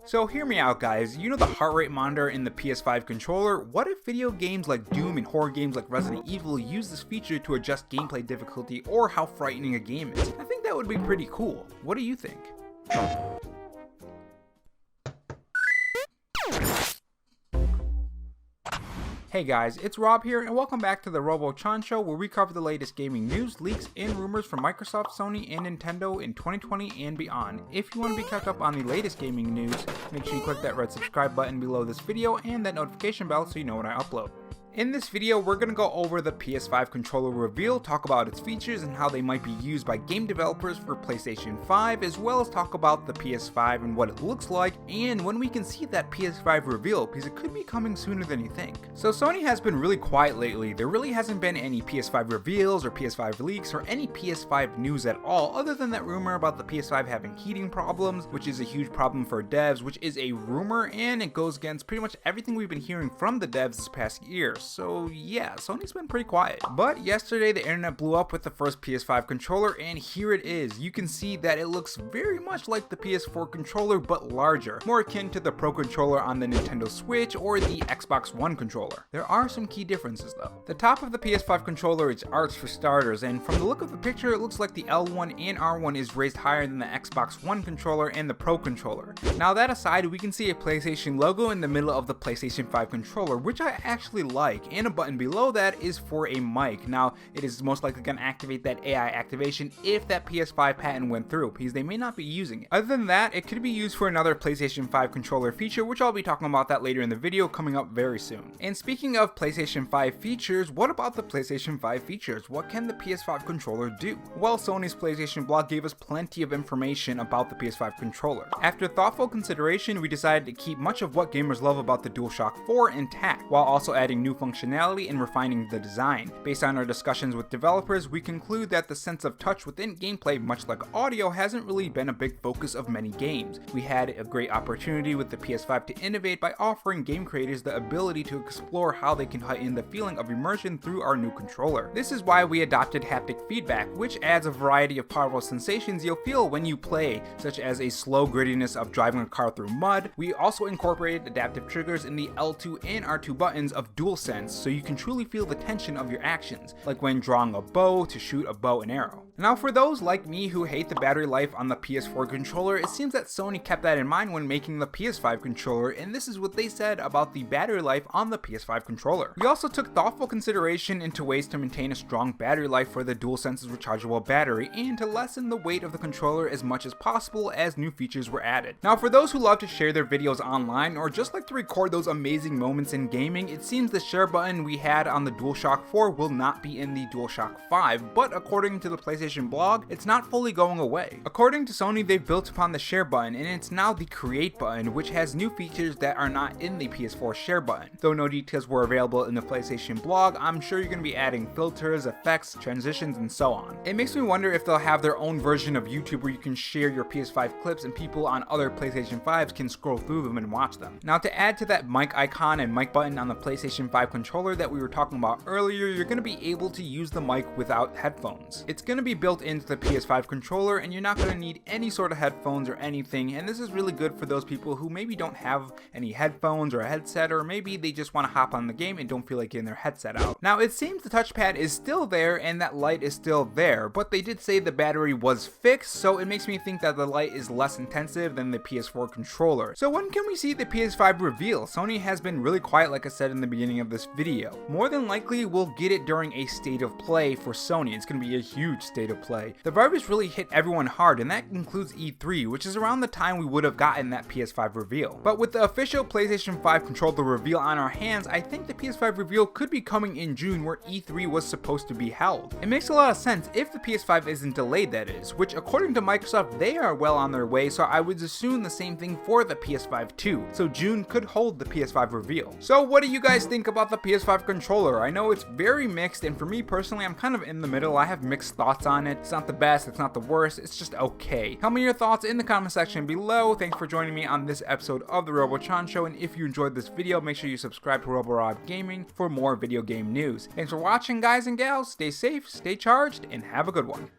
So hear me out guys, you know the heart rate monitor in the PS5 controller? What if video games like Doom and horror games like Resident Evil use this feature to adjust gameplay difficulty or how frightening a game is? I think that would be pretty cool. What do you think? Hey guys, it's Rob here and welcome back to the RoboChan Show, where we cover the latest gaming news, leaks, and rumors from Microsoft, Sony, and Nintendo in 2020 and beyond. If you want to be kept up on the latest gaming news, make sure you click that red subscribe button below this video and that notification bell so you know when I upload. In this video, we're going to go over the PS5 Controller Reveal, talk about its features and how they might be used by game developers for PlayStation 5, as well as talk about the PS5 and what it looks like, and when we can see that PS5 Reveal, because it could be coming sooner than you think. So Sony has been really quiet lately. There really hasn't been any PS5 reveals or PS5 leaks or any PS5 news at all, other than that rumor about the PS5 having heating problems, which is a huge problem for devs, which is a rumor, and it goes against pretty much everything we've been hearing from the devs this past year. So yeah, Sony's been pretty quiet. But yesterday the internet blew up with the first PS5 controller, and here it is. You can see that it looks very much like the PS4 controller but larger, more akin to the Pro controller on the Nintendo Switch or the Xbox One controller. There are some key differences though. The top of the PS5 controller is arched for starters, and from the look of the picture it looks like the L1 and R1 is raised higher than the Xbox One controller and the Pro controller. Now that aside, we can see a PlayStation logo in the middle of the PlayStation 5 controller, which I actually like, and a button below that is for a mic. Now it is most likely going to activate that AI activation if that PS5 patent went through, because they may not be using it. Other than that, it could be used for another PlayStation 5 controller feature, which I'll be talking about that later in the video coming up very soon. And speaking of PlayStation 5 features, what about the PlayStation 5 features? What can the PS5 controller do? Well, Sony's PlayStation blog gave us plenty of information about the PS5 controller. After thoughtful consideration, we decided to keep much of what gamers love about the DualShock 4 intact, while also adding new functionality and refining the design. Based on our discussions with developers, we conclude that the sense of touch within gameplay, much like audio, hasn't really been a big focus of many games. We had a great opportunity with the PS5 to innovate by offering game creators the ability to explore how they can heighten the feeling of immersion through our new controller. This is why we adopted haptic feedback, which adds a variety of powerful sensations you'll feel when you play, such as a slow grittiness of driving a car through mud. We also incorporated adaptive triggers in the L2 and R2 buttons of DualSense, so you can truly feel the tension of your actions, like when drawing a bow to shoot a bow and arrow. Now for those like me who hate the battery life on the PS4 controller, it seems that Sony kept that in mind when making the PS5 controller, and this is what they said about the battery life on the PS5 controller. We also took thoughtful consideration into ways to maintain a strong battery life for the DualSense's rechargeable battery and to lessen the weight of the controller as much as possible as new features were added. Now for those who love to share their videos online or just like to record those amazing moments in gaming, it seems the share button we had on the DualShock 4 will not be in the DualShock 5, but according to the PlayStation blog, it's not fully going away. According to Sony, they've built upon the share button, and it's now the create button, which has new features that are not in the PS4 share button. Though no details were available in the PlayStation blog, I'm sure you're going to be adding filters, effects, transitions, and so on. It makes me wonder if they'll have their own version of YouTube where you can share your PS5 clips and people on other PlayStation 5s can scroll through them and watch them. Now to add to that mic icon and mic button on the PlayStation 5 controller that we were talking about earlier, you're going to be able to use the mic without headphones. It's going to be built into the PS5 controller, and you're not going to need any sort of headphones or anything, and this is really good for those people who maybe don't have any headphones or a headset, or maybe they just want to hop on the game and don't feel like getting their headset out. Now it seems the touchpad is still there and that light is still there, but they did say the battery was fixed, so it makes me think that the light is less intensive than the PS4 controller. So when can we see the PS5 reveal? Sony has been really quiet, like I said in the beginning of this video. More than likely we'll get it during a state of play for Sony. It's going to be a huge state of play. The virus really hit everyone hard, and that includes E3, which is around the time we would have gotten that PS5 reveal. But with the official PlayStation 5 controller reveal on our hands, I think the PS5 reveal could be coming in June, where E3 was supposed to be held. It makes a lot of sense if the PS5 isn't delayed, that is, which according to Microsoft they are well on their way, so I would assume the same thing for the PS5 too. So June could hold the PS5 reveal. So what do you guys think about the PS5 controller? I know it's very mixed, and for me personally, I'm kind of in the middle. I have mixed thoughts on it. It's not the best, it's not the worst, it's just okay. Tell me your thoughts in the comment section below. Thanks for joining me on this episode of the RoboChan Show, and if you enjoyed this video, make sure you subscribe to RoboRob Gaming for more video game news. Thanks for watching, guys and gals. Stay safe, stay charged, and have a good one.